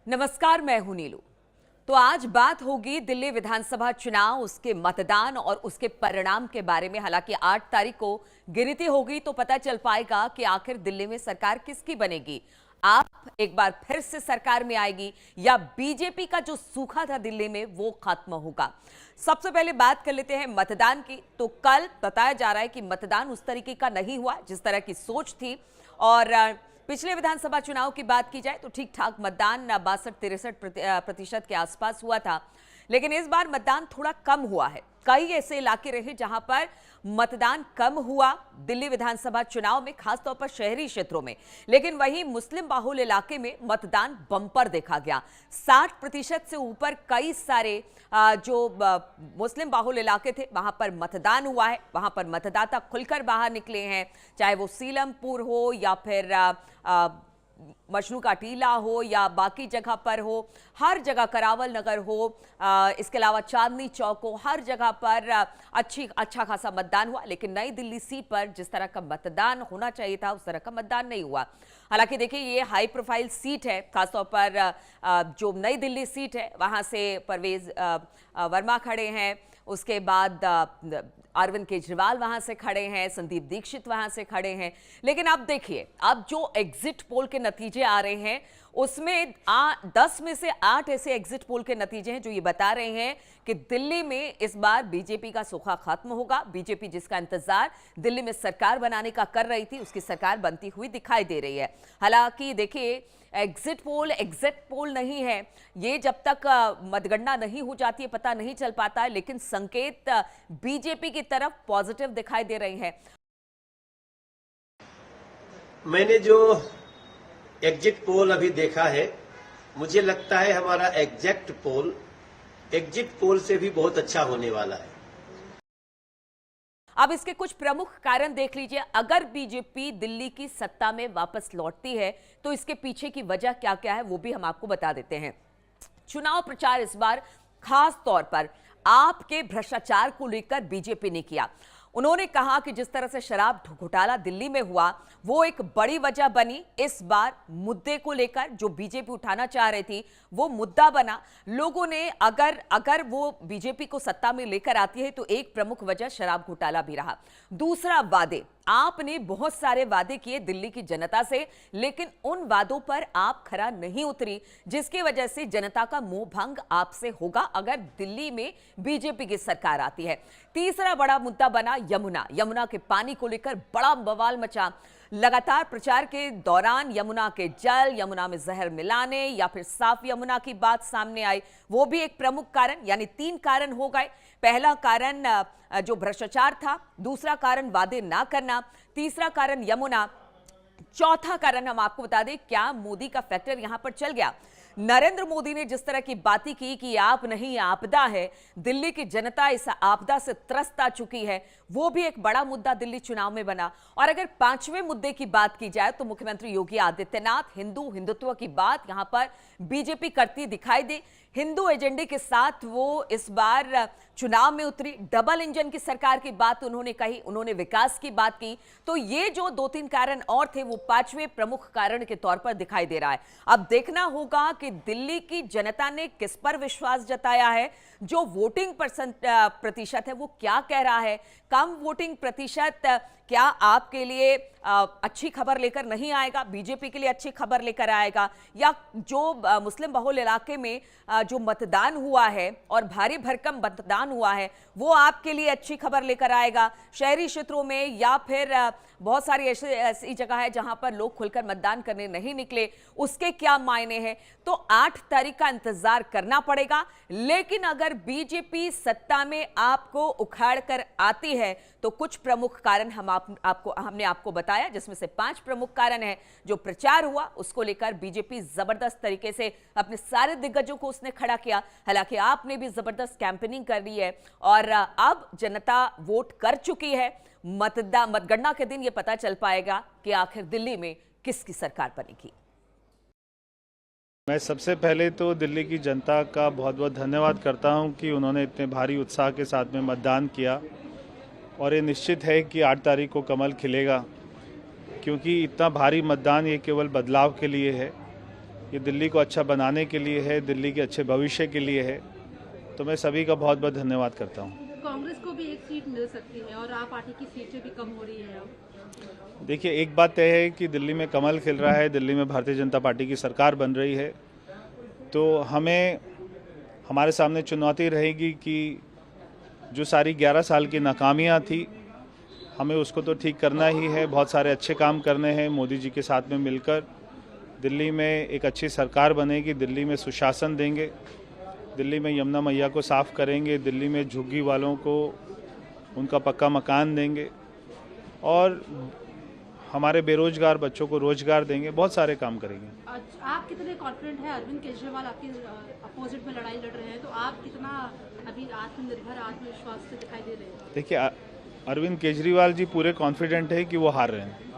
नमस्कार, मैं हूं नीलू। तो आज बात होगी दिल्ली विधानसभा चुनाव, उसके मतदान और उसके परिणाम के बारे में। हालांकि 8 तारीख को गिनती होगी तो पता चल पाएगा कि आखिर दिल्ली में सरकार किसकी बनेगी। आप एक बार फिर से सरकार में आएगी या बीजेपी का जो सूखा था दिल्ली में वो खत्म होगा। सबसे पहले बात कर लेते हैं मतदान की। तो कल बताया जा रहा है कि मतदान उस तरीके का नहीं हुआ जिस तरह की सोच थी। और पिछले विधानसभा चुनाव की बात की जाए तो ठीक ठाक मतदान 62-63% के आसपास हुआ था, लेकिन इस बार मतदान थोड़ा कम हुआ है। कई ऐसे इलाके रहे जहां पर मतदान कम हुआ दिल्ली विधानसभा चुनाव में, खासतौर पर शहरी क्षेत्रों में। लेकिन वहीं मुस्लिम बाहुल इलाके में मतदान बम्पर देखा गया। 60% से ऊपर कई सारे जो मुस्लिम बाहुल इलाके थे वहां पर मतदान हुआ है। वहां पर मतदाता खुलकर बाहर निकले हैं, चाहे वो सीलमपुर हो या फिर मजनू का टीला हो या बाकी जगह पर हो, हर जगह करावल नगर हो, इसके अलावा चांदनी चौक हो, हर जगह पर अच्छा खासा मतदान हुआ। लेकिन नई दिल्ली सीट पर जिस तरह का मतदान होना चाहिए था उस तरह का मतदान नहीं हुआ। हालांकि देखिए, ये हाई प्रोफाइल सीट है, खासतौर पर जो नई दिल्ली सीट है वहां से परवेज वर्मा खड़े हैं, उसके बाद अरविंद केजरीवाल वहां से खड़े हैं, संदीप दीक्षित वहां से खड़े हैं। लेकिन अब देखिए, अब जो एग्जिट पोल के नतीजे आ रहे हैं उसमें 10 में से 8 ऐसे एग्जिट पोल के नतीजे हैं जो ये बता रहे हैं कि दिल्ली में इस बार बीजेपी का सूखा खत्म होगा। बीजेपी जिसका इंतजार दिल्ली में सरकार बनाने का कर रही थी, उसकी सरकार बनती हुई दिखाई दे रही है। हालांकि देखिए, एग्जिट पोल नहीं है, ये जब तक मतगणना नहीं हो जाती है पता नहीं चल पाता है, लेकिन संकेत बीजेपी की तरफ पॉजिटिव दिखाई दे रहे हैं। मैंने जो एग्जिट पोल अभी देखा है, मुझे लगता है हमारा एग्जिट पोल से भी बहुत अच्छा होने वाला है। अब इसके कुछ प्रमुख कारण देख लीजिए। अगर बीजेपी दिल्ली की सत्ता में वापस लौटती है तो इसके पीछे की वजह क्या क्या है वो भी हम आपको बता देते हैं। चुनाव प्रचार इस बार खास तौर पर आपके भ्रष्टाचार को लेकर बीजेपी ने किया। उन्होंने कहा कि जिस तरह से शराब घोटाला दिल्ली में हुआ वो एक बड़ी वजह बनी। इस बार मुद्दे को लेकर जो बीजेपी उठाना चाह रही थी वो मुद्दा बना। लोगों ने अगर वो बीजेपी को सत्ता में लेकर आती है तो एक प्रमुख वजह शराब घोटाला भी रहा। दूसरा, वादे। आपने बहुत सारे वादे किए दिल्ली की जनता से, लेकिन उन वादों पर आप खरा नहीं उतरी, जिसकी वजह से जनता का मोह भंग आपसे होगा अगर दिल्ली में बीजेपी की सरकार आती है। तीसरा बड़ा मुद्दा बना यमुना के पानी को लेकर बड़ा बवाल मचा। लगातार प्रचार के दौरान यमुना के जल, यमुना में जहर मिलाने या फिर साफ यमुना की बात सामने आई, वो भी एक प्रमुख कारण। यानी 3 कारण हो गए। पहला कारण जो भ्रष्टाचार था, दूसरा कारण वादे ना करना, तीसरा कारण यमुना, चौथा कारण हम आपको बता दें क्या मोदी का फैक्टर यहां पर चल गया। नरेंद्र मोदी ने जिस तरह की बातें की कि आप नहीं आपदा है, दिल्ली की जनता इस आपदा से त्रस्त आ चुकी है, वो भी एक बड़ा मुद्दा दिल्ली चुनाव में बना। और अगर 5वें मुद्दे की बात की जाए तो मुख्यमंत्री योगी आदित्यनाथ हिंदुत्व की बात यहां पर बीजेपी करती दिखाई दी। हिंदू एजेंडे के साथ वो इस बार चुनाव में उतरी। डबल इंजन की सरकार की बात उन्होंने कही, उन्होंने विकास की बात की। तो ये जो 2-3 कारण और थे वो 5वें प्रमुख कारण के तौर पर दिखाई दे रहा है। अब देखना होगा कि दिल्ली की जनता ने किस पर विश्वास जताया है। जो वोटिंग प्रतिशत है वो क्या कह रहा है। कम वोटिंग प्रतिशत क्या आपके लिए अच्छी खबर लेकर नहीं आएगा, बीजेपी के लिए अच्छी खबर लेकर आएगा, या जो मुस्लिम बहुल इलाके में जो मतदान हुआ है और भारी भरकम मतदान हुआ है वो आपके लिए अच्छी खबर लेकर आएगा शहरी क्षेत्रों में, या फिर बहुत सारी ऐसी जगह है जहां पर लोग खुलकर मतदान करने नहीं निकले, उसके क्या मायने हैं। तो 8 तारीख का इंतजार करना पड़ेगा। लेकिन अगर बीजेपी सत्ता में आपको उखाड़ कर आती है तो कुछ प्रमुख कारण हमने आपको बताया, जिसमें से 5 प्रमुख कारण है। जो प्रचार हुआ उसको लेकर बीजेपी जबरदस्त तरीके से अपने सारे दिग्गजों को उसने खड़ा किया। हालांकि आपने भी जबरदस्त कैंपेनिंग कर ली है और अब जनता वोट कर चुकी है। मतगणना के दिन यह पता चल पाएगा कि आखिर दिल्ली में किसकी सरकार बनेगी। मैं सबसे पहले तो दिल्ली की जनता का बहुत बहुत धन्यवाद करता हूं कि उन्होंने इतने भारी उत्साह के साथ में मतदान किया। और ये निश्चित है कि 8 तारीख को कमल खिलेगा, क्योंकि इतना भारी मतदान ये केवल बदलाव के लिए है। ये दिल्ली को अच्छा बनाने के लिए है, दिल्ली के अच्छे भविष्य के लिए है। तो मैं सभी का बहुत बहुत धन्यवाद करता हूँ। कांग्रेस को भी एक सीट मिल सकती है और आप पार्टी की सीटें भी कम हो रही है अब। देखिए, एक बात तय है कि दिल्ली में कमल खिल रहा है, दिल्ली में भारतीय जनता पार्टी की सरकार बन रही है। तो हमारे सामने चुनौती रहेगी कि जो सारी 11 साल की नाकामियां थी, हमें उसको तो ठीक करना ही है। बहुत सारे अच्छे काम करने हैं। मोदी जी के साथ में मिलकर दिल्ली में एक अच्छी सरकार बनेगी, दिल्ली में सुशासन देंगे, दिल्ली में यमुना मैया को साफ़ करेंगे, दिल्ली में झुग्गी वालों को उनका पक्का मकान देंगे और हमारे बेरोजगार बच्चों को रोजगार देंगे। बहुत सारे काम करेंगे। आप कितने कॉन्फिडेंट हैं? अरविंद केजरीवाल आपकी अपोजिट में लड़ाई लड़ रहे हैं, तो आप कितना अभी आत्मनिर्भर आत्मविश्वास से दिखाई दे रहे हैं? देखिए, अरविंद केजरीवाल जी पूरे कॉन्फिडेंट है कि वो हार रहे हैं।